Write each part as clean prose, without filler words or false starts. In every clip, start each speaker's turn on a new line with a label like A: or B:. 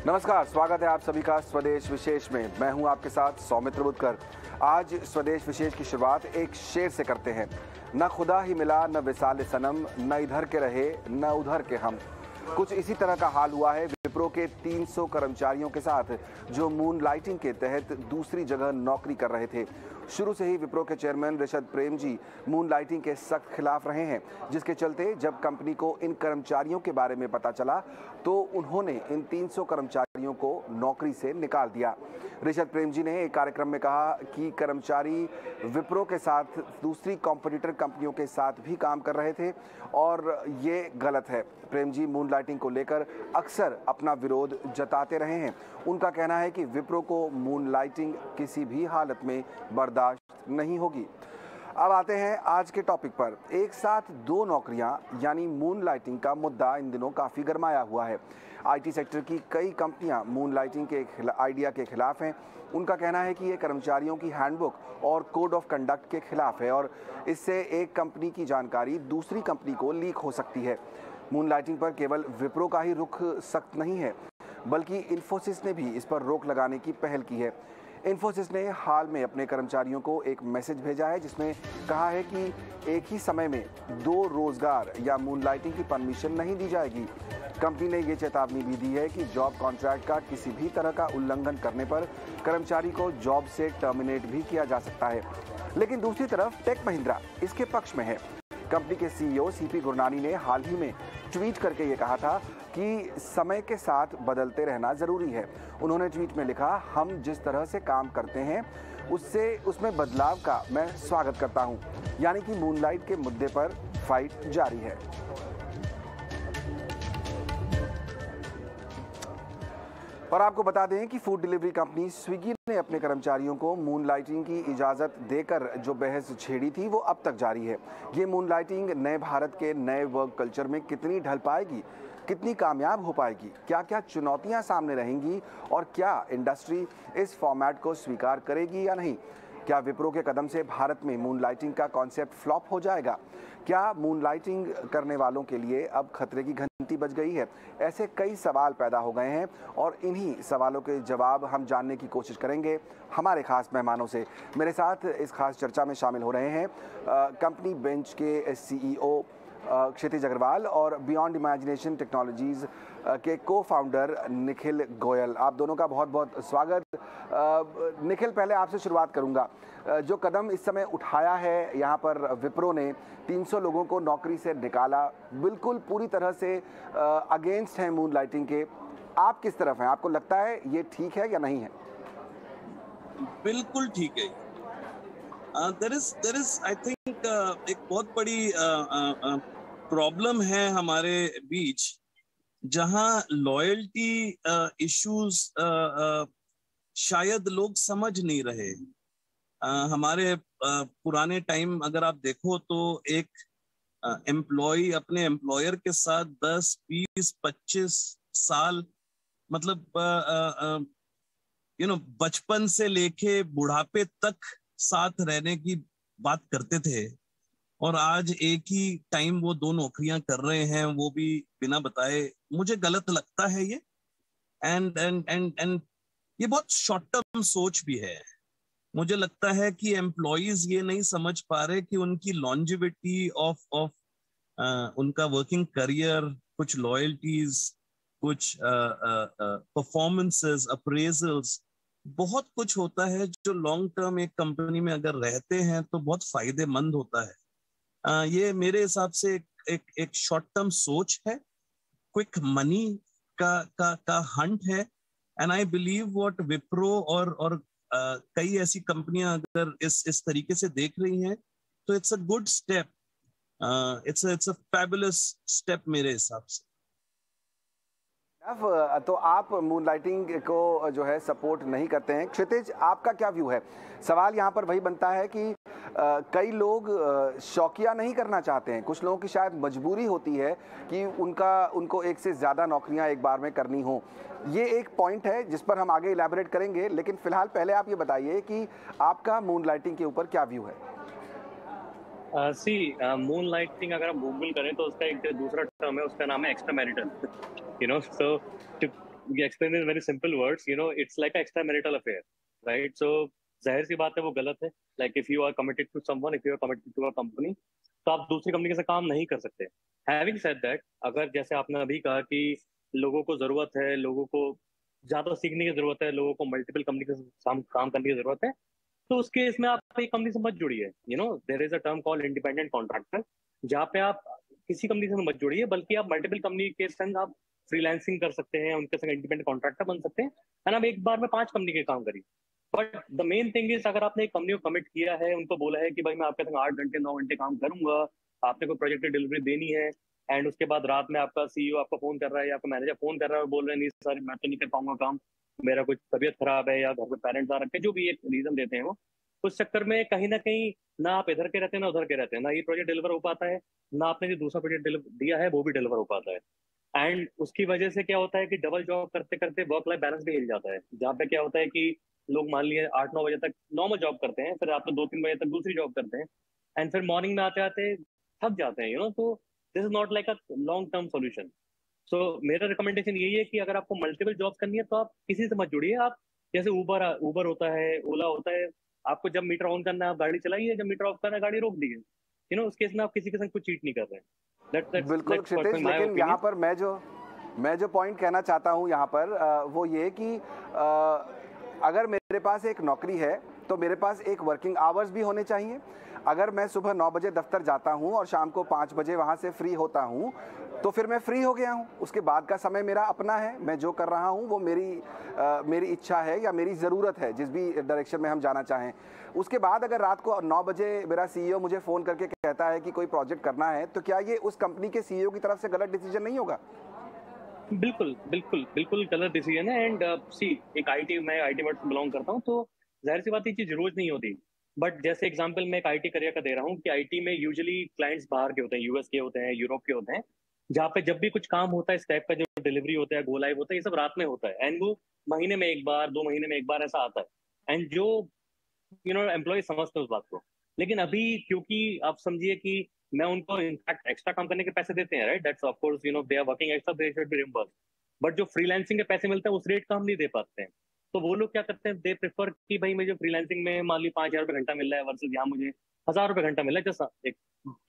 A: नमस्कार, स्वागत है आप सभी का स्वदेश विशेष में। मैं हूं आपके साथ सौमित्र बुद्धकर। आज स्वदेश विशेष की शुरुआत एक शेर से करते हैं। न खुदा ही मिला न विसाल सनम, न इधर के रहे न उधर के हम। कुछ इसी तरह का हाल हुआ है विप्रो के 300 कर्मचारियों के साथ जो मून लाइटिंग के तहत दूसरी जगह नौकरी कर रहे थे। शुरू से ही विप्रो के chairman Rishabh Prem ji moon lighting के सख्त खिलाफ रहे हैं, जिसके चलते जब कंपनी को इन कर्मचारियों के बारे में पता चला तो उन्होंने इन 300 कर्मचारियों को नौकरी से निकाल दिया। ऋषभ प्रेम जी ने एक कार्यक्रम में कहा कि कर्मचारी विप्रो के साथ दूसरी कॉम्पिटिटर कंपनियों के साथ भी काम कर रहे थे और ये गलत है। प्रेम जी मून लाइटिंग को लेकर अक्सर अपना विरोध जताते रहे हैं। उनका कहना है कि विप्रो को मून लाइटिंग किसी भी हालत में बर्दाश्त नहीं होगी। अब आते हैं आज के टॉपिक पर। एक साथ दो नौकरियां यानी मून लाइटिंग का मुद्दा इन दिनों काफ़ी गरमाया हुआ है। आईटी सेक्टर की कई कंपनियां मून लाइटिंग के आइडिया के खिलाफ हैं। उनका कहना है कि ये कर्मचारियों की हैंडबुक और कोड ऑफ कंडक्ट के खिलाफ है और इससे एक कंपनी की जानकारी दूसरी कंपनी को लीक हो सकती है। मून लाइटिंग पर केवल विप्रो का ही रुख सख्त नहीं है, बल्कि इन्फोसिस ने भी इस पर रोक लगाने की पहल की है। इन्फोसिस ने हाल में अपने कर्मचारियों को एक मैसेज भेजा है जिसमें कहा है कि एक ही समय में दो रोजगार या मून लाइटिंग की परमिशन नहीं दी जाएगी। कंपनी ने ये चेतावनी भी दी है कि जॉब कॉन्ट्रैक्ट का किसी भी तरह का उल्लंघन करने पर कर्मचारी को जॉब से टर्मिनेट भी किया जा सकता है। लेकिन दूसरी तरफ टेक महिंद्रा इसके पक्ष में है। कंपनी के सीईओ सीपी गुरनानी ने हाल ही में ट्वीट करके ये कहा था कि समय के साथ बदलते रहना ज़रूरी है। उन्होंने ट्वीट में लिखा, हम जिस तरह से काम करते हैं उसमें बदलाव का मैं स्वागत करता हूं। यानी कि मूनलाइट के मुद्दे पर फाइट जारी है। और आपको बता दें कि फूड डिलीवरी कंपनी स्विगी ने अपने कर्मचारियों को मून लाइटिंग की इजाज़त देकर जो बहस छेड़ी थी वो अब तक जारी है। ये मून लाइटिंग नए भारत के नए वर्क कल्चर में कितनी ढल पाएगी, कितनी कामयाब हो पाएगी, क्या क्या चुनौतियां सामने रहेंगी और क्या इंडस्ट्री इस फॉर्मेट को स्वीकार करेगी या नहीं। क्या विप्रो के कदम से भारत में मून लाइटिंग का कॉन्सेप्ट फ्लॉप हो जाएगा। क्या मून लाइटिंग करने वालों के लिए अब खतरे की घंटी बज गई है। ऐसे कई सवाल पैदा हो गए हैं और इन्हीं सवालों के जवाब हम जानने की कोशिश करेंगे हमारे खास मेहमानों से। मेरे साथ इस खास चर्चा में शामिल हो रहे हैं कंपनी बेंच के सीईओ क्षितिज अग्रवाल और बियॉन्ड इमेजिनेशन टेक्नोलॉजीज के को फाउंडर निखिल गोयल। आप दोनों का बहुत बहुत स्वागत। निखिल, पहले आपसे शुरुआत करूंगा। जो कदम इस समय उठाया है यहाँ पर विप्रो ने, 300 लोगों को नौकरी से निकाला, बिल्कुल पूरी तरह से अगेंस्ट है मून लाइटिंग के। आप किस तरफ हैं? आपको लगता है ये ठीक है या नहीं है?
B: बिल्कुल ठीक है। देयर इज आई थिंक एक बहुत बड़ी प्रॉब्लम है हमारे बीच, जहां लॉयल्टी इश्यूज शायद लोग समझ नहीं रहे। हमारे पुराने टाइम अगर आप देखो तो एक एम्प्लॉय अपने एम्प्लॉयर के साथ 10, 20, 25 साल मतलब बचपन से लेके बुढ़ापे तक साथ रहने की बात करते थे, और आज एक ही टाइम वो दो नौकरियां कर रहे हैं, वो भी बिना बताए। मुझे गलत लगता है ये। एंड ये बहुत शॉर्ट टर्म सोच भी है। मुझे लगता है कि एम्प्लॉयज ये नहीं समझ पा रहे कि उनकी लॉन्जिविटी ऑफ उनका वर्किंग करियर, कुछ लॉयल्टीज, कुछ परफॉर्मेंसेस, अप्रेजल्स, बहुत कुछ होता है जो लॉन्ग टर्म एक कंपनी में अगर रहते हैं तो बहुत फायदेमंद होता है। ये मेरे हिसाब से एक शॉर्ट टर्म सोच है, क्विक मनी का हंट है। And I believe what Wipro और कई ऐसी कंपनियां अगर इस तरीके से देख रही हैं तो it's a good step. It's a fabulous step मेरे हिसाब से।
A: तो आप मून लाइटिंग को जो है सपोर्ट नहीं करते हैं। क्षितिज, आपका क्या व्यू है? सवाल यहाँ पर वही बनता है कि कई लोग शौकिया नहीं करना चाहते हैं। कुछ लोगों की शायद मजबूरी होती है कि उनको एक से ज़्यादा नौकरियाँ एक बार में करनी हो। ये एक पॉइंट है जिस पर हम आगे इलैबोरेट करेंगे, लेकिन फिलहाल पहले आप ये बताइए कि आपका मून लाइटिंग के ऊपर क्या व्यू है?
C: मून लाइटिंग अगर हम गूगल करें तो उसका एक दूसरा टर्म है, उसका नाम है extra marital. So explain in very simple words, it's like an extramarital affair, right? So जाहिर सी बात है वो गलत है. Like if you are committed to someone, if you are committed to a company, तो आप दूसरी कंपनी के साथ काम नहीं कर सकते. Having said that, अगर जैसे आपने अभी कहा कि लोगों को जरूरत है, लोगों को ज्यादा सीखने की जरूरत है, लोगों को मल्टीपल कंपनी के साथ काम करने की जरूरत है, तो उस केस में आप एक कंपनी से मत जुड़िए. There is a term called independent contractor, जहाँ पे आप किसी कंपनी से मत जुड़िए, बल्कि आप मल्टीपल कंपनी के संग आप फ्रीलांसिंग कर सकते हैं, उनके संग इंडिपेंडेंट कॉन्ट्रैक्टर बन सकते हैं, एंड आप एक बार में 5 कंपनी के काम करिए. But the main thing is, अगर आपने एक कंपनी को कमिट किया है, उनको बोला है कि भाई मैं आपके संग 8 घंटे 9 घंटे काम करूंगा, आपने कोई प्रोजेक्ट की डिलीवरी देनी है, एंड उसके बाद रात में आपका सीईओ आपको फोन कर रहा है या आपका मैनेजर फोन कर रहा है और बोल रहे हैं नहीं सर मैं तो नहीं कर पाऊंगा काम, मेरा कुछ तबीयत खराब है या घर पे पेरेंट्स आ रखे हैं, जो भी एक रीजन देते हैं वो, उस चक्कर में कहीं ना कहीं ना आप इधर के रहते हैं ना उधर के रहते हैं, ना ये प्रोजेक्ट डिलीवर हो पाता है, ना आपने जो दूसरा प्रोजेक्ट दिया है वो भी डिलीवर हो पाता है. एंड उसकी वजह से क्या होता है कि डबल जॉब करते करते वर्क लाइफ बैलेंस भी हिल जाता है. जहाँ पे क्या होता है कि लोग मान लिए 8-9 बजे तक नॉर्मल जॉब करते हैं, फिर आप 2-3 बजे तक दूसरी जॉब करते हैं, एंड फिर मॉर्निंग में आते आते थक जाते हैं. तो this is not like a long term solution. So मेरा रिकमेंडेशन यही है कि अगर आपको मल्टीपल जॉब करनी है तो आप किसी से मत जुड़िए. आप जैसे ऊबर होता है, ओला होता है, आपको जब मीटर ऑन करना है आप गाड़ी चलाइए, जब मीटर ऑफ करना है गाड़ी रोक दीजिए. उस केस में आप किसी के संग कुछ चीट नहीं कर रहे हैं.
A: बिल्कुल क्षितिज, लेकिन यहाँ पर मैं जो पॉइंट कहना चाहता हूँ यहाँ पर वो ये कि अगर मेरे पास एक नौकरी है तो मेरे पास एक वर्किंग आवर्स भी होने चाहिए. अगर मैं सुबह 9 बजे दफ्तर जाता हूँ और शाम को 5 बजे वहाँ से फ्री होता हूँ तो फिर मैं फ्री हो गया हूँ. उसके बाद का समय मेरा अपना है, मैं जो कर रहा हूँ वो मेरी इच्छा है या मेरी ज़रूरत है, जिस भी डायरेक्शन में हम जाना चाहें. उसके बाद अगर रात को 9 बजे मेरा सीईओ मुझे फ़ोन करके कहता है कि कोई प्रोजेक्ट करना है, तो क्या ये उस कंपनी के सीईओ की तरफ से गलत डिसीजन नहीं होगा?
C: बिल्कुल बिल्कुल बिल्कुल गलत डिसीजन है. एंड मैं आईटी वर्ड से बिलोंग करता हूँ, तो जाहिर सी बात ये चीज़ रोज नहीं होती. बट जैसे एग्जांपल मैं एक आईटी करियर का दे रहा हूँ कि आईटी में यूजुअली क्लाइंट्स बाहर के होते हैं, यूएस के होते हैं, यूरोप के होते हैं, जहाँ पे जब भी कुछ काम होता है इस टाइप का, जो डिलीवरी होता है, गो लाइव होता है, ये सब रात में होता है, एंड वो महीने में एक बार 2 महीने में एक बार ऐसा आता है. एंड जो एम्प्लॉय समझते हैं उस बात को. लेकिन अभी क्योंकि आप समझिए कि मैं उनको इनफैक्ट एक्स्ट्रा काम करने के पैसे देते हैं, right, that's of course they are working extra, they should be reimbursed. But जो फ्रीलांसिंग के पैसे मिलते हैं उस रेट का हम नहीं दे पाते हैं. तो वो लोग क्या करते हैं, दे प्रेफर कि भाई मुझे फ्रीलांसिंग में मान ली 5,000 रुपये घंटा मिल रहा है वर्सेस यहाँ मुझे 1,000 रुपये घंटा मिल रहा है, जस्ट एक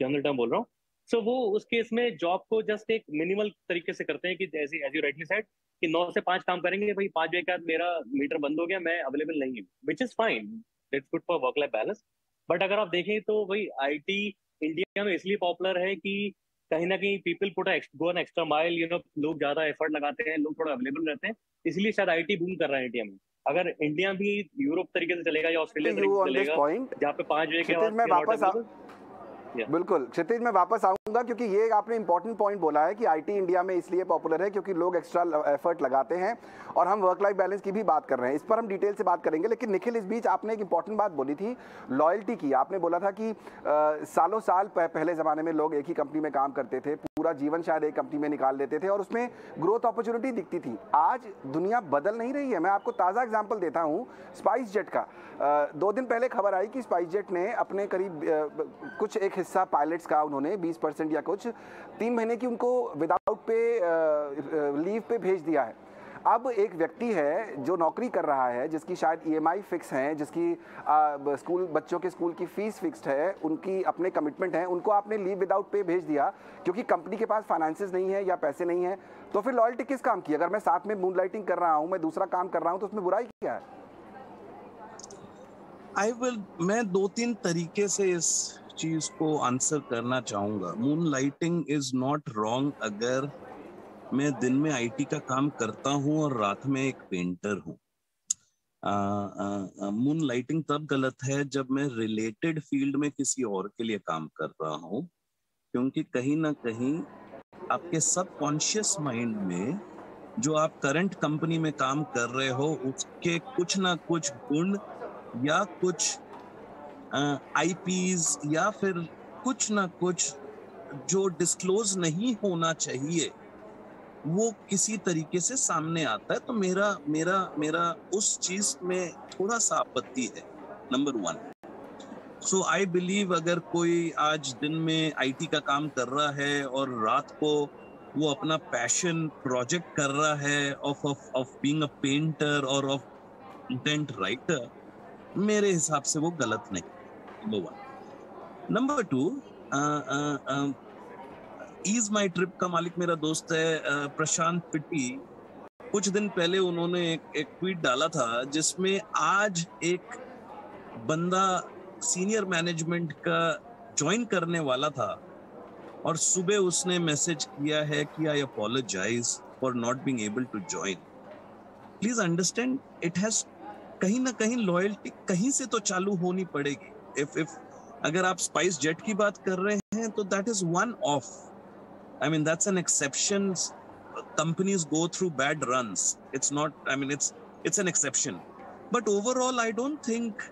C: जनरल टर्म बोल रहा हूँ. सो वो उस केस में जॉब को जस्ट एक मिनिमल तरीके से करते हैं कि जैसे एज यू राइटली सेड कि 9 से 5 काम करेंगे, भाई 5 बजे के बाद मेरा मीटर बंद हो गया, मैं अवेलेबल नहीं हूँ, which is fine, it's good for work life balance. But अगर आप देखें तो भाई आईटी इंडिया में इसलिए पॉपुलर है कि कहीं ना कहीं people go an extra mile, लोग ज्यादा एफर्ट लगाते हैं, लोग थोड़ा अवेलेबल रहते हैं, इसलिए शायद आईटी बूम कर रहा है इंडिया में. अगर इंडिया भी यूरोप तरीके से चलेगा या ऑस्ट्रेलिया तरीके से चलेगा, जहाँ पे 5 बजे के बाद
A: बिल्कुल क्षितिज, मैं वापस आऊंगा क्योंकि ये आपने इंपॉर्टेंट पॉइंट बोला है कि आईटी इंडिया में इसलिए पॉपुलर है क्योंकि लोग एक्स्ट्रा एफर्ट लगाते हैं और हम वर्क लाइफ बैलेंस की भी बात कर रहे हैं. इस पर हम डिटेल से बात करेंगे. लेकिन निखिल, इस बीच आपने एक इंपॉर्टेंट बात बोली थी लॉयल्टी की. आपने बोला था कि सालों साल पहले ज़माने में लोग एक ही कंपनी में काम करते थे, पूरा जीवन शायद एक कंपनी में निकाल देते थे और उसमें ग्रोथ अपॉर्चुनिटी दिखती थी. आज दुनिया बदल नहीं रही है. मैं आपको ताज़ा एग्जाम्पल देता हूँ स्पाइस जेट का. 2 दिन पहले खबर आई कि स्पाइस जेट ने अपने करीब कुछ एक हिस्सा पायलट्स का उन्होंने 20% या कुछ 3 महीने की उनको विदाउट पे लीव पे भेज दिया है. अब एक व्यक्ति है जो नौकरी कर रहा है, जिसकी शायद ईएमआई फिक्स हैं, जिसकी बच्चों के स्कूल की फीस फिक्स्ड है, उनकी अपने कमिटमेंट हैं, उनको आपने लीव विदाउट पे भेज दिया क्योंकि कंपनी के पास फाइनेंसेस नहीं है या पैसे नहीं है. तो फिर लॉयल्टी किस काम की? अगर मैं साथ में मूनलाइटिंग कर रहा हूँ, मैं दूसरा काम कर रहा हूँ, तो उसमें बुराई क्या है?
B: मैं 2-3 तरीके से इस चीज को आंसर करना चाहूंगा. मूनलाइटिंग इज नॉट रॉन्ग अगर मैं दिन में आईटी का काम करता हूं और रात में एक पेंटर हूं. मूनलाइटिंग तब गलत है जब मैं रिलेटेड फील्ड में किसी और के लिए काम कर रहा हूं, क्योंकि कहीं ना कहीं आपके सबकॉन्शियस माइंड में जो आप करंट कंपनी में काम कर रहे हो उसके कुछ ना कुछ गुण या कुछ आईपीज या फिर कुछ ना कुछ जो डिस्क्लोज नहीं होना चाहिए वो किसी तरीके से सामने आता है. तो मेरा उस चीज में थोड़ा सा आपत्ति है, नंबर 1. सो आई बिलीव अगर कोई आज दिन में आईटी का काम कर रहा है और रात को वो अपना पैशन प्रोजेक्ट कर रहा है ऑफ बीइंग अ पेंटर और ऑफ कंटेंट राइटर, मेरे हिसाब से वो गलत नहीं। नंबर 1। नंबर 2, ईज माई ट्रिप का मालिक मेरा दोस्त है प्रशांत पिट्टी। कुछ दिन पहले उन्होंने एक ट्वीट डाला था जिसमें आज एक बंदा सीनियर मैनेजमेंट का ज्वाइन करने वाला था और सुबह उसने मैसेज किया है कि I apologise for not being able to join. Please understand, it has कहीं ना कहीं लॉयल्टी कहीं से तो चालू होनी पड़ेगी। इफ अगर आप स्पाइस जेट की बात कर रहे हैं तो that is one of, I mean, that's an exception. Companies go through bad runs. It's not, I mean, it's an exception. But overall, I don't think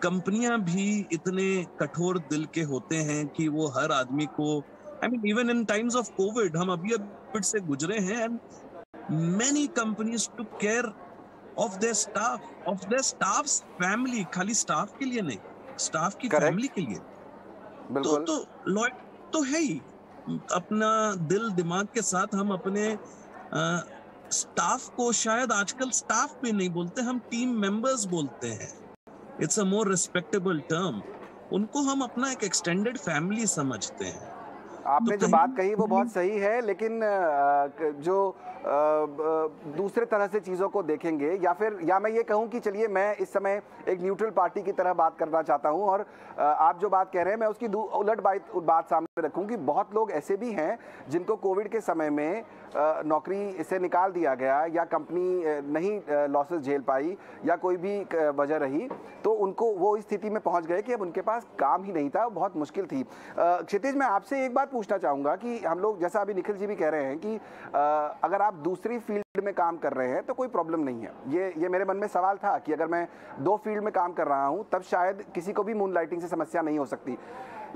B: कंपनियां भी इतने कठोर दिल के होते हैं कि वो हर आदमी को, I mean, even in times of COVID, हम अभी से गुजरे हैं, and many companies took care of their staff, of their staff's family, खाली staff के लिए नहीं, staff की family के लिए।
A: बिल्कुल।
B: तो लॉयल तो है ही। अपना दिल दिमाग के साथ हम अपने स्टाफ को शायद आजकल स्टाफ भी नहीं बोलते, हम टीम मेंबर्स बोलते हैं। It's a more respectable term. उनको हम अपना एक एक्सटेंडेड फैमिली समझते हैं।
A: आपने जो बात कही वो बहुत सही है, लेकिन जो दूसरे तरह से चीज़ों को देखेंगे, या मैं ये कहूँ कि चलिए मैं इस समय एक न्यूट्रल पार्टी की तरह बात करना चाहता हूँ, और आप जो बात कह रहे हैं मैं उसकी उलट बात सामने रखूँ कि बहुत लोग ऐसे भी हैं जिनको कोविड के समय में नौकरी से निकाल दिया गया, या कंपनी नहीं लॉसेस झेल पाई, या कोई भी वजह रही, तो उनको वो इस स्थिति में पहुंच गए कि अब उनके पास काम ही नहीं था, बहुत मुश्किल थी। क्षितिज, मैं आपसे एक बात पूछना चाहूँगा कि हम लोग, जैसा अभी निखिल जी भी कह रहे हैं कि अगर आप दूसरी फील्ड में काम कर रहे हैं तो कोई प्रॉब्लम नहीं है। ये मेरे मन में सवाल था कि अगर मैं 2 फील्ड में काम कर रहा हूँ तब शायद किसी को भी मूनलाइटिंग से समस्या नहीं हो सकती।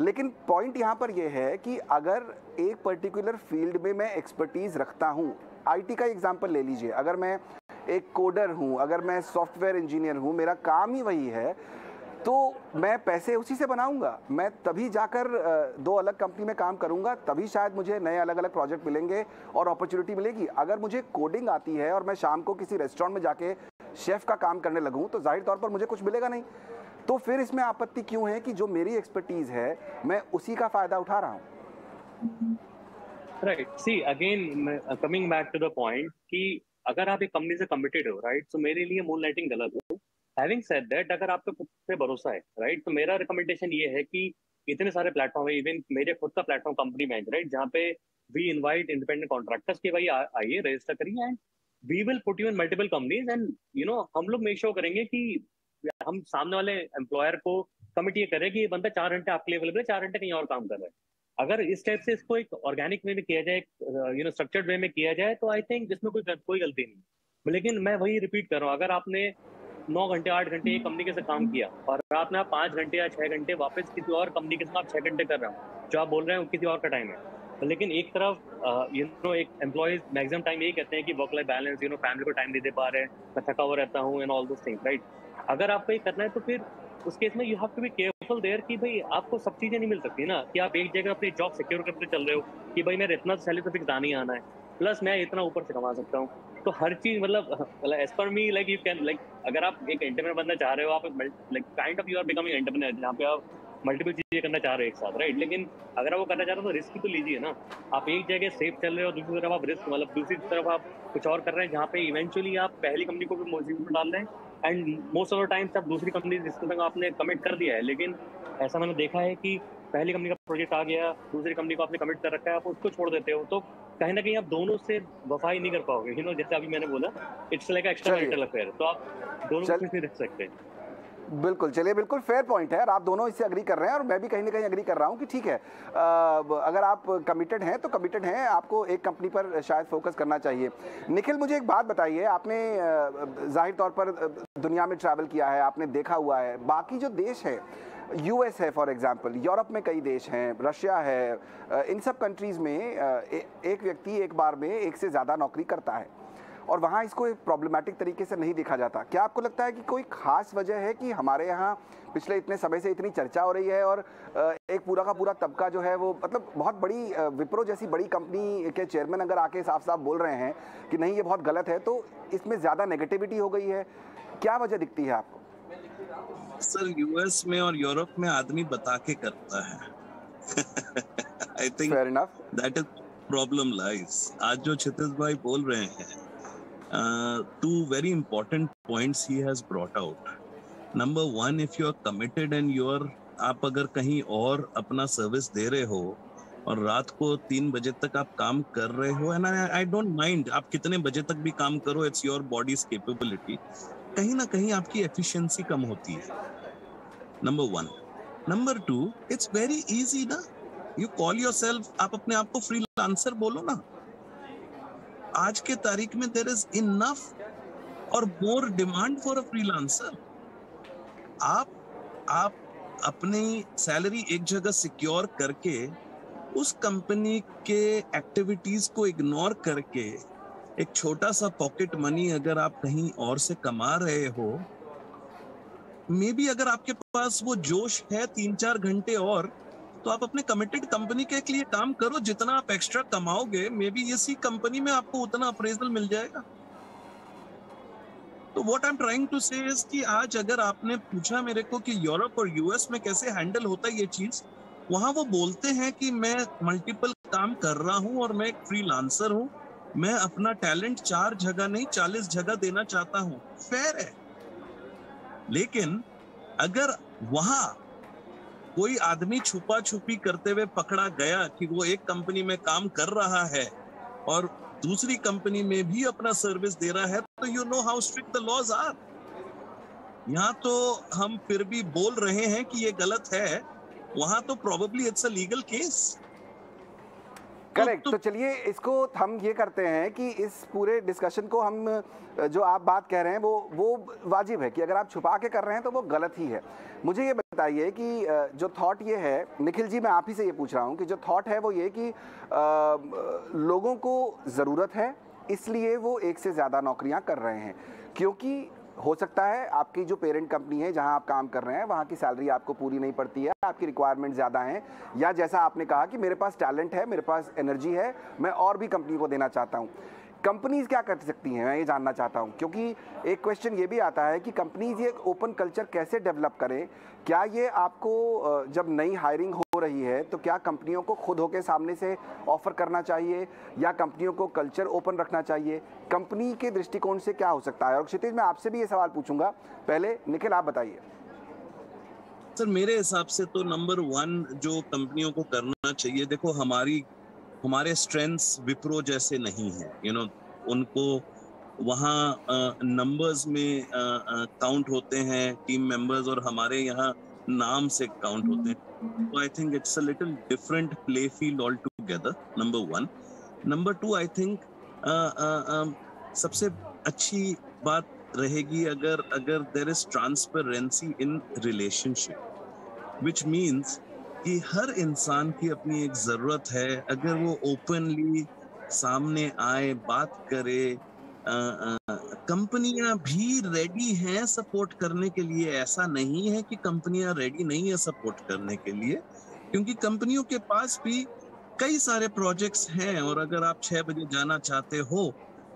A: लेकिन पॉइंट यहाँ पर यह है कि अगर एक पर्टिकुलर फील्ड में मैं एक्सपर्टीज रखता हूँ, आईटी का एग्जांपल ले लीजिए, अगर मैं एक कोडर हूँ, अगर मैं सॉफ्टवेयर इंजीनियर हूँ, मेरा काम ही वही है, तो मैं पैसे उसी से बनाऊंगा। मैं तभी जाकर 2 अलग कंपनी में काम करूंगा, तभी शायद मुझे नए अलग अलग प्रोजेक्ट मिलेंगे और अपॉर्चुनिटी मिलेगी। अगर मुझे कोडिंग आती है और मैं शाम को किसी रेस्टोरेंट में जाके शेफ का काम करने लगूं तो जाहिर तौर पर मुझे कुछ मिलेगा नहीं। तो फिर इसमें आपत्ति क्यों है कि जो मेरी एक्सपर्टीज है मैं उसी का फायदा उठा रहा हूँ?
C: Right, see again coming back to the point कि अगर आप एक कंपनी से कमिटेड हो, राइट, तो मेरे लिए मूनलाइटिंग गलत है। हैविंग सेड दैट, अगर आपको खुद पे भरोसा है, राइट, तो मेरा रिकमेंडेशन ये है कि इतने सारे प्लेटफॉर्म है, इवन मेरे खुद का प्लेटफॉर्म कंपनी बैंक, राइट, जहाँ पे वी इनवाइट इंडिपेंडेंट कॉन्ट्रैक्टर्स कि भाई आइए रजिस्टर करिए and we will put you in multiple companies and हम लोग मेक श्योर करेंगे कि हम सामने वाले एम्प्लॉयर को कमिट ये करें कि ये बंदा 4 घंटे आपके लिए अवेलेबल है, 4 घंटे कहीं और काम कर रहा है। अगर इस टाइप से इसको एक ऑर्गेनिक वे में किया जाए, स्ट्रक्चर्ड वे में किया जाए, तो आई थिंक इसमें कोई गलती नहीं। लेकिन मैं वही रिपीट कर रहा हूँ, अगर आपने 9 घंटे 8 घंटे एक कंपनी के साथ काम किया और रात में आप 5 घंटे या 6 घंटे वापस किसी और कंपनी के साथ आप 6 घंटे कर रहे हो, जो आप बोल रहे हैं किसी और का टाइम है, लेकिन एक तरफ एक एम्प्लॉयज मैक्सिमम टाइम यही कहते हैं कि वर्क लाइफ बैलेंस, फैमिली को टाइम नहीं दे पा रहे हैं, मैं थका हुआ रहता हूँ and all those things, right. अगर आपको ये करना है तो फिर उस केस में you have to be careful there कि भाई आपको सब चीजें नहीं मिल सकती ना, कि आप एक जगह अपनी जॉब सिक्योर करते चल रहे हो कि भाई मेरा इतना सैलरी तो फिक्स आना ही आना है, प्लस मैं इतना ऊपर से कमा सकता हूँ। तो हर चीज मतलब as per me like you can like अगर आप एक एंटरप्रेन्योर बनना चाह रहे हो, आप like kind of you are becoming entrepreneur जहाँ पे आप मल्टीपल चीजें करना चाह रहे हो एक साथ, राइट। लेकिन अगर आप वो करना चाह रहे हो तो रिस्क तो लीजिए ना। आप एक जगह सेफ चल रहे हो, दूसरी तरफ आप रिस्क दूसरी तरफ आप कुछ और कर रहे हैं जहाँ पे इवेंचुअली आप पहली कंपनी को भी मुसीबत में डाल रहे हैं and most of the times आप दूसरी कंपनी जिसके तक आपने कमिट कर दिया है, लेकिन ऐसा मैंने देखा है कि पहली कंपनी का प्रोजेक्ट आ गया, दूसरी कंपनी को आपने कमिट कर रखा है, आप उसको छोड़ देते हो, तो कहीं ना कहीं आप दोनों से वफाई नहीं कर पाओगे। जैसे अभी मैंने बोला, it's like extra marital affair, तो आप दोनों को नहीं रख सकते।
A: बिल्कुल, चलिए, बिल्कुल फेयर पॉइंट है और आप दोनों इससे अग्री कर रहे हैं और मैं भी कहीं ना कहीं अग्री कर रहा हूं कि ठीक है, अगर आप कमिटेड हैं तो कमिटेड हैं, आपको एक कंपनी पर शायद फोकस करना चाहिए। निखिल, मुझे एक बात बताइए, आपने जाहिर तौर पर दुनिया में ट्रैवल किया है, आपने देखा हुआ है बाकी जो देश है, यूएस है फॉर एग्जांपल, यूरोप में कई देश हैं, रशिया है, इन सब कंट्रीज़ में एक व्यक्ति एक बार में एक से ज़्यादा नौकरी करता है। और वहाँ इसको एक प्रॉब्लमेटिक तरीके से नहीं देखा जाता। क्या आपको लगता है कि कोई खास वजह है कि हमारे यहाँ पिछले इतने समय से इतनी चर्चा हो रही है और एक पूरा का पूरा तबका जो है वो मतलब बहुत बड़ी विप्रो जैसी बड़ी कंपनी के चेयरमैन अगर आके साफ साफ बोल रहे हैं कि नहीं ये बहुत गलत है, तो इसमें ज़्यादा नेगेटिविटी हो गई है? क्या वजह दिखती है आपको?
B: सर, यूएस में और यूरोप में आदमी बता के करता है। I think that is problem lies. आज जो क्षितिज भाई बोल रहे हैं, two very important points he has brought out. Number one, if you are committed and you are, आप अगर कहीं और अपना सर्विस दे रहे हो और रात को 3 बजे तक आप काम कर रहे हो, एंड आई डोंट माइंड आप कितने बजे तक भी काम करो, इट्स योर बॉडीज कैपेबिलिटी, कहीं ना कहीं आपकी एफिशिएंसी कम होती है। Number one. Number two, it's very easy ना, यू कॉल योरसेल्फ, आप अपने आप को फ्रीलांसर बोलो ना। आज के तारीख में देयर इज इनफ और more demand for a freelancer. आप अपनी सैलरी एक जगह सिक्योर करके उस कंपनी के एक्टिविटीज को इग्नोर करके एक छोटा सा पॉकेट मनी अगर आप कहीं और से कमा रहे हो, मे बी अगर आपके पास वो जोश है 3-4 घंटे और, तो आप अपने कमिटेड कंपनी के लिए काम करो। जितना आप एक्स्ट्रा कमाओगे मे बी इसी कंपनी में आपको उतना अप्रेजल मिल जाएगा। तो what I am trying to say is कि आज अगर आपने पूछा मेरे को कि यूरोप और यूएस में कैसे हैंडल होता है ये चीज, वहां वो बोलते हैं कि मैं मल्टीपल काम कर रहा हूं और मैं एक फ्रीलांसर हूं, मैं अपना टैलेंट 4 जगह नहीं 40 जगह देना चाहता हूं। फेयर है, लेकिन अगर वहां कोई आदमी छुपा छुपी करते हुए पकड़ा गया कि वो एक कंपनी में काम कर रहा है और दूसरी कंपनी में भी अपना सर्विस दे रहा है, तो you know how strict the laws are. यहाँ तो हम फिर भी बोल रहे हैं कि ये गलत है, वहां तो probably it's a legal case.
A: Correct. तो चलिए इसको हम ये करते हैं कि इस पूरे डिस्कशन को हम, जो आप बात कह रहे हैं वो वाजिब है कि अगर आप छुपा के कर रहे हैं तो वो गलत ही है। मुझे ये बताइए कि जो थॉट ये है, निखिल जी मैं आप ही से ये पूछ रहा हूँ कि जो थॉट है वो ये कि लोगों को ज़रूरत है इसलिए वो एक से ज़्यादा नौकरियाँ कर रहे हैं, क्योंकि हो सकता है आपकी जो पेरेंट कंपनी है जहां आप काम कर रहे हैं वहां की सैलरी आपको पूरी नहीं पड़ती है, आपकी रिक्वायरमेंट ज़्यादा हैं, या जैसा आपने कहा कि मेरे पास टैलेंट है, मेरे पास एनर्जी है, मैं और भी कंपनी को देना चाहता हूं। कंपनीज क्या कर सकती हैं, मैं ये जानना चाहता हूं, क्योंकि एक क्वेश्चन ये भी आता है कि कंपनीज ये ओपन कल्चर कैसे डेवलप करें। क्या ये आपको जब नई हायरिंग हो रही है तो क्या कंपनियों को खुद होके सामने से ऑफर करना चाहिए या कंपनियों को कल्चर ओपन रखना चाहिए? कंपनी के दृष्टिकोण से क्या हो सकता है? और क्षितिज मैं आपसे भी ये सवाल पूछूंगा, पहले निखिल आप बताइए।
B: सर, मेरे हिसाब से तो नंबर 1 जो कंपनियों को करना चाहिए, देखो हमारे स्ट्रेंथ्स विप्रो जैसे नहीं है, यू नो, उनको वहाँ नंबर्स में काउंट होते हैं टीम मेंबर्स, और हमारे यहाँ नाम से काउंट होते हैं। तो I think it's a little different play field altogether, number 1। Number 2, I think सबसे अच्छी बात रहेगी अगर there is transparency in relationship, which means कि हर इंसान की अपनी एक जरूरत है। अगर वो ओपनली सामने आए, बात करे, कंपनियां भी रेडी हैं सपोर्ट करने के लिए। ऐसा नहीं है कि कंपनियां रेडी नहीं है सपोर्ट करने के लिए, क्योंकि कंपनियों के पास भी कई सारे प्रोजेक्ट्स हैं, और अगर आप 6 बजे जाना चाहते हो,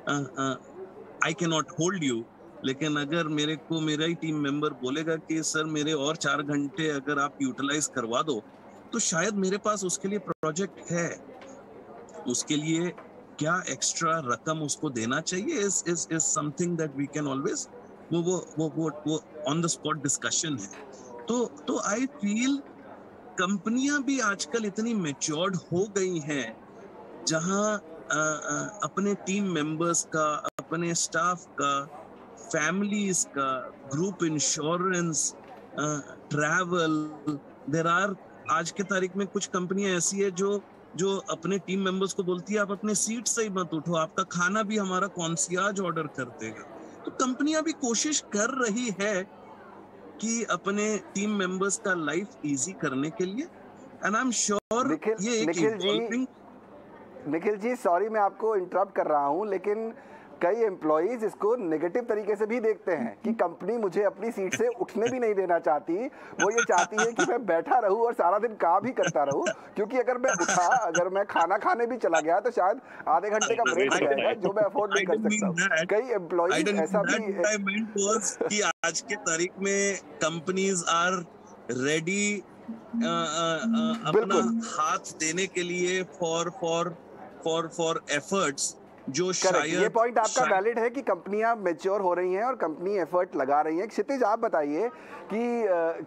B: I can not hold you, लेकिन अगर मेरा ही टीम मेंबर बोलेगा कि सर मेरे और 4 घंटे अगर आप यूटिलाइज करवा दो, तो शायद मेरे पास उसके लिए प्रोजेक्ट है। उसके लिए क्या एक्स्ट्रा रकम उसको देना चाहिए is something that we can always, वो ऑन द स्पॉट डिस्कशन है। तो आई फील कंपनियां भी आजकल इतनी मैच्योर्ड हो गई हैं जहां अपने टीम मेंबर्स का, अपने स्टाफ का, फैमिलीज का, group insurance, travel, there are, आज के तारीख में कुछ कंपनियां ऐसी है जो अपने टीम मेंबर्स को बोलती है आप अपने सीट से ही मत उठो, आपका खाना भी हमारा कॉन्सियाज ऑर्डर कर देगा। तो कंपनियां भी कोशिश कर रही है कि अपने टीम मेंबर्स का लाइफ इजी करने के लिए, एंड आई एम श्योर ये एक
A: निखिल जी सॉरी मैं आपको इंटरप्ट कर रहा हूं, लेकिन कई एम्प्लॉइज इसको नेगेटिव तरीके से भी देखते हैं कि कंपनी मुझे अपनी सीट से उठने भी नहीं देना चाहती, वो ये चाहती है कि मैं बैठा रहूं और सारा दिन काम ही करता रहूं, क्योंकि अगर मैं उठा, अगर मैं खाना खाने भी चला गया तो शायद आधे घंटे का ब्रेक हो जाएगा जो मैं अफोर्ड नहीं कर सकता। कई एम्प्लॉइज ऐसा भी
B: कि आज के तारीख में कंपनीज आर रेडी अपना हाथ देने के लिए फॉर एफर्ट्स जो शायद
A: ये पॉइंट आपका वैलिड है कि कंपनियां मैच्योर हो रही हैं और कंपनी एफर्ट लगा रही हैं। क्षितिज, आप बताइए कि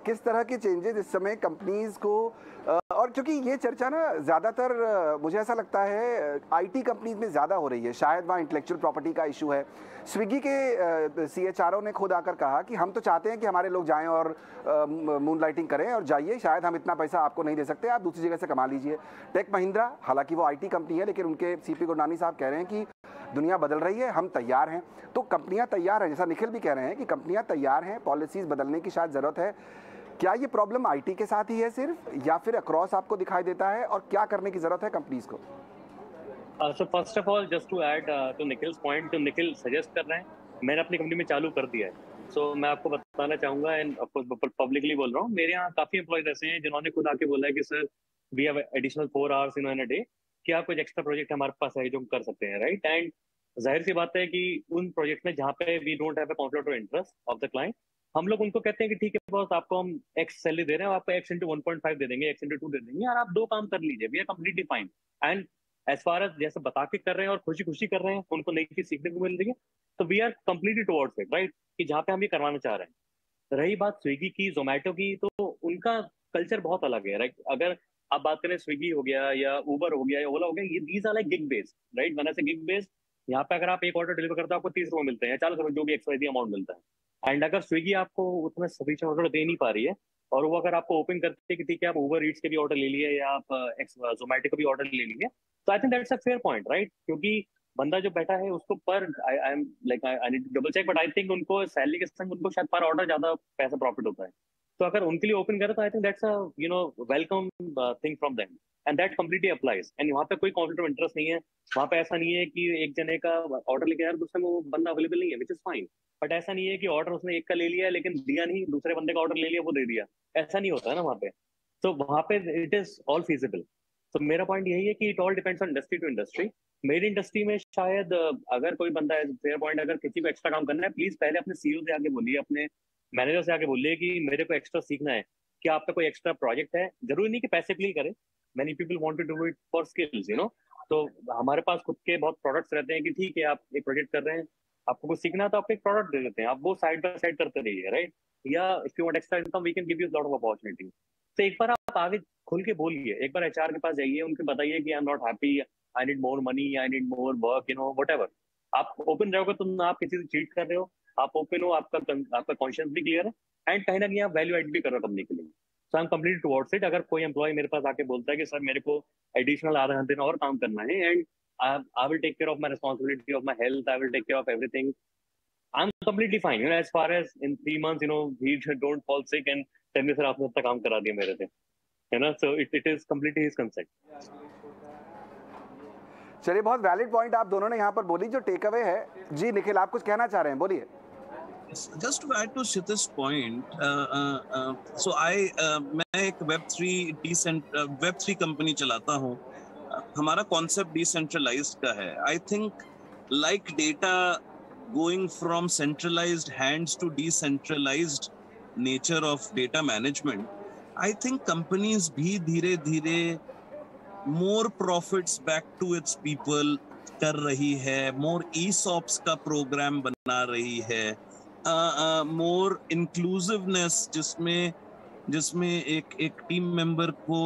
A: किस तरह के चेंजेस इस समय कंपनीज को, और क्योंकि ये चर्चा ना ज़्यादातर मुझे ऐसा लगता है आईटी कंपनीज में ज़्यादा हो रही है, शायद वहाँ इंटेलेक्चुअल प्रॉपर्टी का इशू है। स्विगी के CHRO ने खुद आकर कहा कि हम तो चाहते हैं कि हमारे लोग जाएं और मून लाइटिंग करें, और जाइए, शायद हम इतना पैसा आपको नहीं दे सकते, आप दूसरी जगह से कमा लीजिए। टेक महिंद्रा, हालांकि वो आईटी कंपनी है, लेकिन उनके CP गुरनानी साहब कह रहे हैं कि दुनिया बदल रही है, हम तैयार हैं। तो कंपनियां तैयार हैं, जैसा निखिल भी कह रहे हैं कि कंपनियां तैयार हैं, पॉलिसीज बदलने की शायद ज़रूरत है। क्या ये प्रॉब्लम आईटी के साथ ही है सिर्फ, या फिर अक्रॉस आपको दिखाई देता है, और क्या करने की ज़रूरत है कंपनीज को?
C: So first of all, just to add to Nikhil's point, जो निखिल सजेस्ट कर रहे हैं, मैंने अपनी कंपनी में चालू कर दिया है। So मैं आपको बताना चाहूंगा, एंड ऑफ कोर्स पब्लिकली बोल रहा हूँ, मेरे यहाँ काफी एम्प्लॉयज ऐसे हैं जिन्होंने खुद आके बोला है कि sir we have additional 4 hours in a day, क्या कुछ एक्स्ट्रा प्रोजेक्ट हमारे पास है जो कर सकते हैं, राइट? एंड जाहिर सी बात है कि उन प्रोजेक्ट में जहाँ पे we don't have a conflict of interest of the client, हम लोग उनको कहते हैं कि ठीक है बॉस, आपको हम एक्स सैलरी दे रहे हैं, आपको x into 1.5 दे देंगे, x into 2 दे देंगे, और आप 2 काम कर लीजिए, we are completely fine. And as far as जैसे बता के कर रहे हैं और खुशी खुशी कर रहे हैं, उनको नई चीज सीखने को मिल रही है, तो we are completely towards it, right? कि जहाँ पे हम ये करवाना चाह रहे हैं। रही बात स्विगी की, जोमेटो की, तो उनका कल्चर बहुत अलग है, राइट? अगर आप बात करें स्विगी हो गया या उबर हो गया या ओला हो गया, ये these are like gig based, right? मैंने से गिग बेस्ड, यहाँ पे अगर आप एक ऑर्डर डिलीवर करते हो आपको 30 रुपए मिलते हैं, 40 रुपए, जो भी XYZ अमाउंट मिलता है। एंड अगर स्विगी आपको उतना सफिशिएंट ऑर्डर दे नहीं पा रही है, और वो अगर आपको ओपन करते हैं कि ठीक है आप उबर ईट्स के भी ऑर्डर ले लिए या आप जोमेटो का भी ऑर्डर ले लिए, तो I think that's a fair point, right? क्योंकि बंदा जो बैठा है उसको पर I am like I need to double check, but I think उनको सैलरी के संग उनको शायद पर ऑर्डर ज्यादा पैसा प्रॉफिट होता है। तो अगर उनके लिए ओपन करे तो I think that's a welcome thing from them, and that completely applies. And वहाँ पे कोई कॉन्फ्लिक्ट ऑफ इंटरेस्ट नहीं है, वहाँ पे ऐसा नहीं है कि एक जने का ऑर्डर लेके यार दूसरे में वो बंदा अवेलेबल नहीं है, विच इज फाइन। बट ऐसा नहीं है कि ऑर्डर उसने एक का ले लिया लेकिन दिया नहीं, दूसरे बंदे का ऑर्डर ले लिया वो दे दिया, ऐसा नहीं होता है ना वहाँ पे। तो वहाँ पे इट इज ऑल फीजिबल। तो मेरा पॉइंट यही है कि it all depends on industry to industry. मेरी इंडस्ट्री में शायद अगर कोई बंदा है, फेयर पॉइंट, अगर किसी को एक्स्ट्रा काम करना है, प्लीज पहले अपने CEO से आके बोलिए, अपने मैनेजर से आके बोलिए कि मेरे को एक्स्ट्रा सीखना है, क्या आपका कोई एक्स्ट्रा प्रोजेक्ट है? जरूरी नहीं कि पैसे के लिए करें, many people want to do it for skills, तो हमारे पास खुद के बहुत प्रोडक्ट्स रहते हैं कि ठीक है आप एक प्रोजेक्ट कर रहे हैं, आपको कुछ सीखना है तो आपको एक प्रोडक्ट दे देते हैं, आप वो साइड बाय साइड करते रहिए, राइट? या if you want extra income we can give you lot of opportunity. तो एक बार आप आगे खुल के बोलिए, एक बार HR के पास जाइए, उनके बताइए कि I am not happy, I need more money, I need more work, whatever. आप ओपन रहोगे तो ना आप किसी से चीट कर रहे हो, आप ओपन हो, आपका कॉन्शियस भी क्लियर है, एंड कहीं ना कहीं आप वैल्यू एड भी कर रहे हो कंपनी के लिए। So I am completely towards it. अगर कोई एम्प्लॉय मेरे पास आके बोलता है कि सर मेरे को एडिशनल आधा घंटे और काम करना है, and I will take care of my responsibility of my health, I will take care of everything, I'm completely fine, as far as in 3 months, he don't fall sick and tell me sir आपने इतना काम करा दिया मेरे से, है ना? So it is completely his consent.
A: चलिए, बहुत वैलिड पॉइंट आप दोनों ने यहाँ पर बोली। जो टेक अवे है, जी निखिल आप कुछ कहना चाह रहे हैं, बोलिए।
B: Just to add to Kshitij's point, so मैं एक Web3 कंपनी चलाता हूँ। हमारा कॉन्सेप्ट डिसेंट्रलाइज्ड का है। I think like data going from centralized hands to decentralized nature of data management, I think companies भी धीरे धीरे more profits back to its people कर रही है, मोर ESOPs का प्रोग्राम बना रही है, मोर इंक्लूसिवनेस जिसमें एक टीम मेंबर को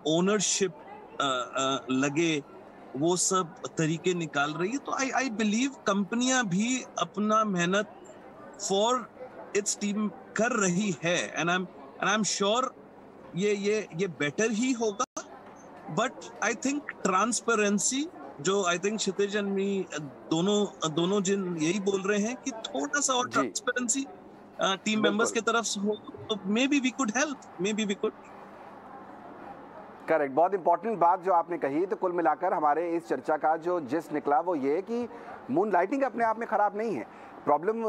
B: ओनरशिप लगे, वो सब तरीके निकाल रही है। तो आई बिलीव कंपनियां भी अपना मेहनत फॉर इट्स टीम कर रही है, एंड आई एम श्योर ये बेटर ही होगा। बट आई थिंक ट्रांसपेरेंसी, जो I think Kshitij and me दोनों जिन यही बोल रहे हैं कि थोड़ा सा और ट्रांसपेरेंसी टीम मेंबर्स की तरफ से हो तो maybe we could help, maybe we could.
A: Correct, बहुत इंपॉर्टेंट बात जो आपने कही। तो कुल मिलाकर हमारे इस चर्चा का जो जिस निकला वो ये कि मून लाइटिंग अपने आप में खराब नहीं है। प्रॉब्लम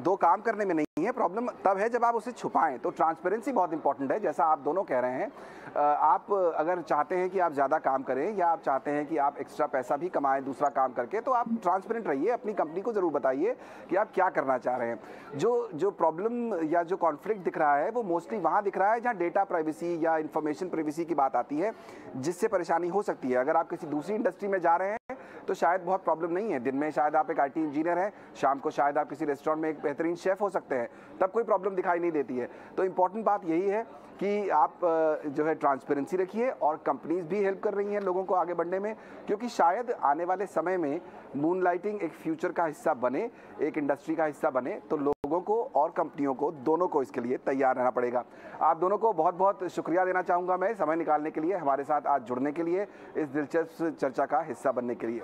A: दो काम करने में नहीं है, प्रॉब्लम तब है जब आप उसे छुपाएं। तो ट्रांसपेरेंसी बहुत इंपॉर्टेंट है, जैसा आप दोनों कह रहे हैं। आप अगर चाहते हैं कि आप ज़्यादा काम करें या आप चाहते हैं कि आप एक्स्ट्रा पैसा भी कमाएं दूसरा काम करके, तो आप ट्रांसपेरेंट रहिए, अपनी कंपनी को ज़रूर बताइए कि आप क्या करना चाह रहे हैं। जो प्रॉब्लम या जो कॉन्फ्लिक्ट दिख रहा है वो मोस्टली वहाँ दिख रहा है जहाँ डेटा प्राइवेसी या इंफॉर्मेशन प्राइवेसी की बात आती है, जिससे परेशानी हो सकती है। अगर आप किसी दूसरी इंडस्ट्री में जा रहे हैं तो शायद बहुत प्रॉब्लम नहीं है। दिन में शायद आप एक IT इंजीनियर हैं, शाम को शायद आप किसी रेस्टोरेंट में एक बेहतरीन शेफ हो सकते हैं, तब कोई प्रॉब्लम दिखाई नहीं देती है। तो इम्पॉर्टेंट बात यही है कि आप जो है ट्रांसपेरेंसी रखिए, और कंपनीज भी हेल्प कर रही हैं लोगों को आगे बढ़ने में, क्योंकि शायद आने वाले समय में मून लाइटिंग एक फ्यूचर का हिस्सा बने, एक इंडस्ट्री का हिस्सा बने, तो लोगों को और कंपनियों को दोनों को इसके लिए तैयार रहना पड़ेगा। आप दोनों को बहुत बहुत शुक्रिया देना चाहूँगा मैं समय निकालने के लिए, हमारे साथ आज जुड़ने के लिए, इस दिलचस्प चर्चा का हिस्सा बनने के लिए।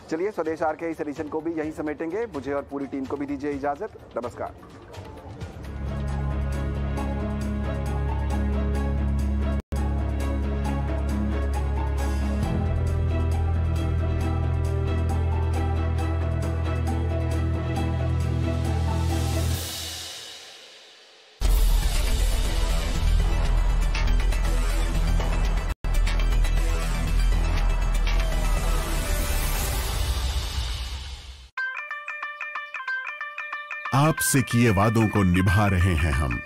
A: चलिए स्वदेश आर के इस एडिशन को भी यहीं समेटेंगे। मुझे और पूरी टीम को भी दीजिए इजाज़त। नमस्कार।
D: आपसे किए वादों को निभा रहे हैं हम।